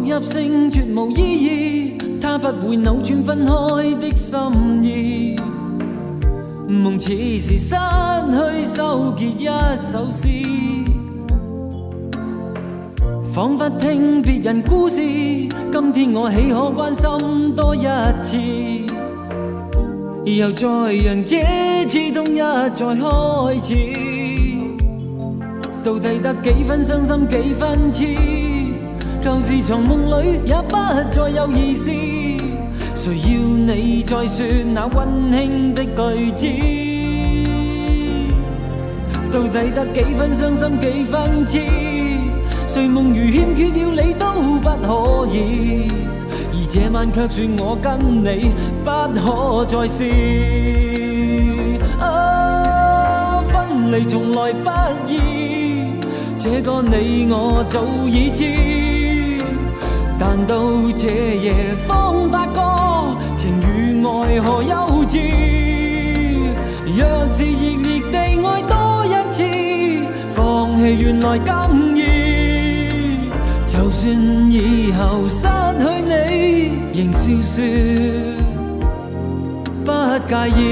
入性絕無意義，它不會扭轉分開的心意。夢似是失去收結一首詩，彷彿聽別人故事，今天我豈可關心多一次？又再讓這次冬一再開始，到底得幾分傷心幾分痴？舊時藏夢裏也不再有意思，誰要你再說那溫馨的句子？到底得幾分傷心幾分痴？誰夢如欠缺了你都不可以，而這晚卻說我跟你不可再試。分離從來不易，這個你我早已知，但到這夜方發覺情與愛何幼稚。若是熱烈地愛多一次，放棄原來更易。就算以後失去你，仍笑說不介意。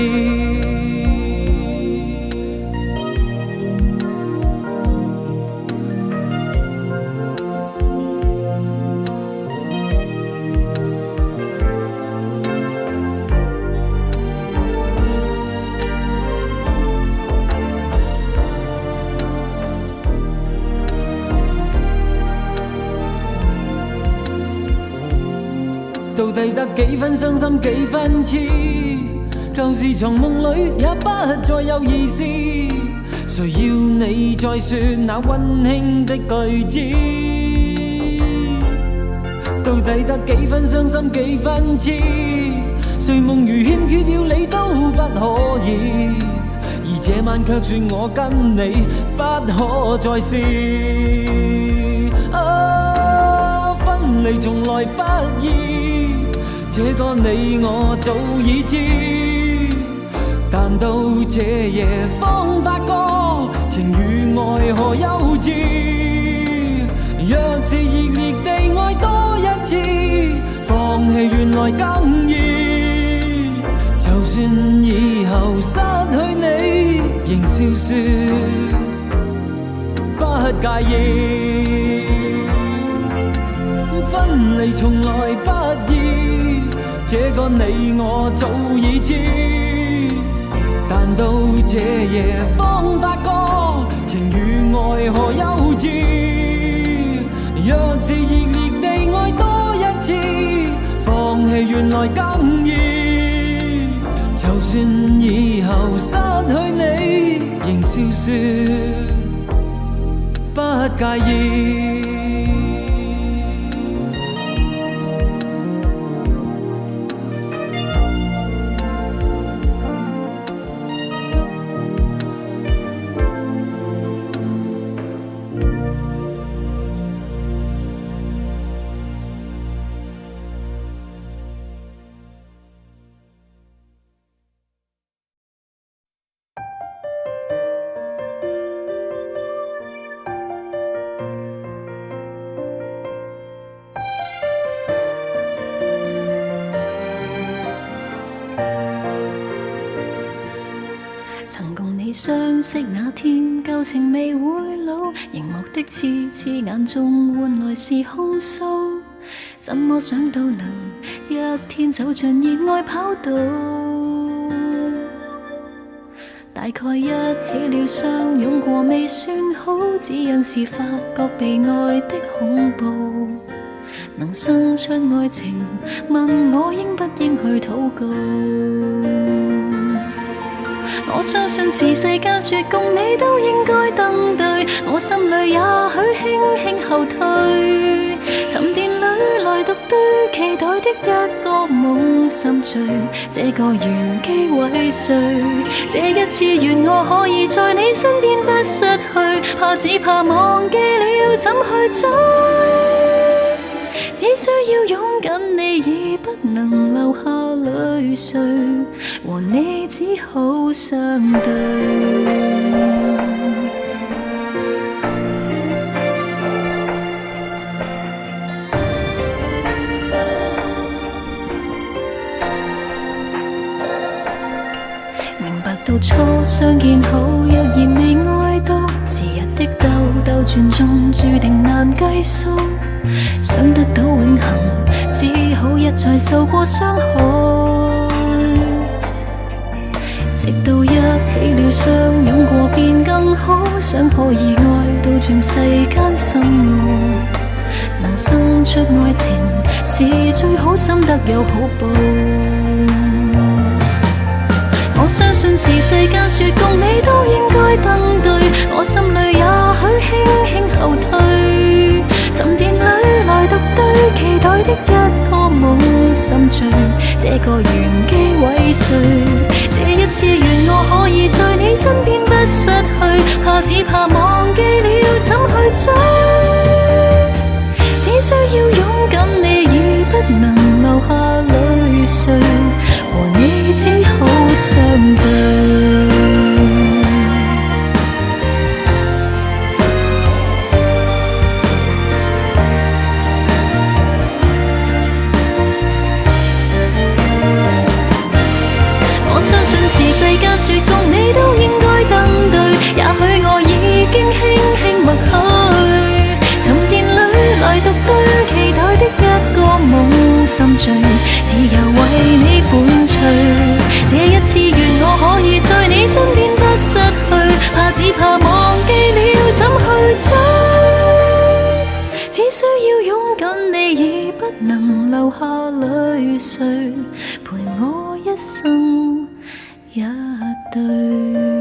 到底得幾分傷心幾分痴？舊時藏夢裏也不再有意思，誰要你再說那溫馨的句子？到底得幾分傷心幾分痴？誰夢如欠缺了你都不可以，而這晚卻說我跟你不可再試。分離從來不易，這個你我早已知，但到這夜方發覺情與愛何幼稚。若是熱烈地愛多一次，放棄原來更易。就算以後失去你，仍笑說不介意。分離從來不易，這個你我早已知，但到這夜方發覺情與愛何幼稚。若是熱烈地愛多一次，放棄原來更易。就算以後失去你，仍笑說不介意。相識那天，舊情未會老，熒幕的刺刺眼中換來是控訴。怎麼想到能一天走進熱愛跑道？大概一起了相擁過未算好，只因是發覺被愛的恐怖。能生出愛情，問我應不應去禱告？我相信是世間說共你都應該登對，我心裏也許輕輕後退，沉澱裏來獨對期待的一個夢心醉，這個緣機毀碎，這一次願我可以在你身邊不失去，只怕忘記了怎去追，只需要擁緊你已不能流下淚水，和你只好相對。相見好，若然未愛到，時日的兜兜轉中，注定難計數。想得到永恆，只好一再受過傷害。直到一起了，相擁過便更好。想可以愛到全世間深奧，能生出愛情是最好，心得有好報。我相信是世間說共你都應該登對，我心裏也許輕輕後退。沉澱裏來獨對，期待的一個夢心醉，這個玄機為誰？這一次願我可以在你身邊不失去，怕只怕忘記了怎去追。只需要擁緊你，已不能留下淚水，和你只好相對。我相信是世間說共你都應該登對，也許我已經輕輕默許。沉澱裏來獨對，期待的一個夢心醉，只有為你伴隨。這一次願我可以在你身邊不失去，怕只怕忘記了怎去追。只需要擁緊你，已不能留下淚水，陪我一生一對。